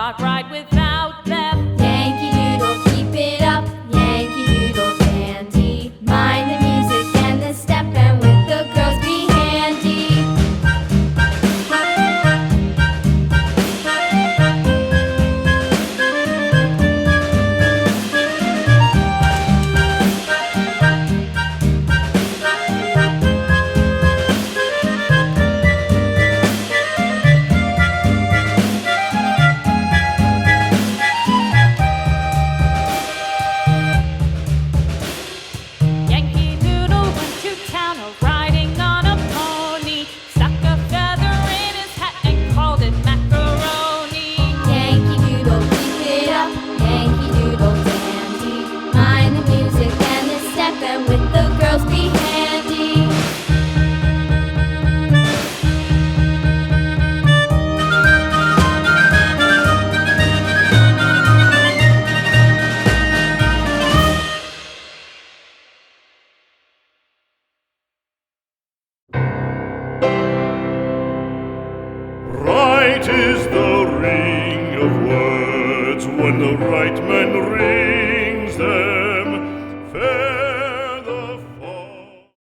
not right without them. Yankee Doodle, keep it up, Yankee Doodle dandy. Mind the music and the step, and with the girls be handy. Yankee Doodle went to town riding on a pony, stuck a feather in his hat and called it macaroni. Yankee Doodle, keep it up, Yankee Doodle dandy. Mind the music and the step, and with the girls be handy. Right is the ring of words when the right men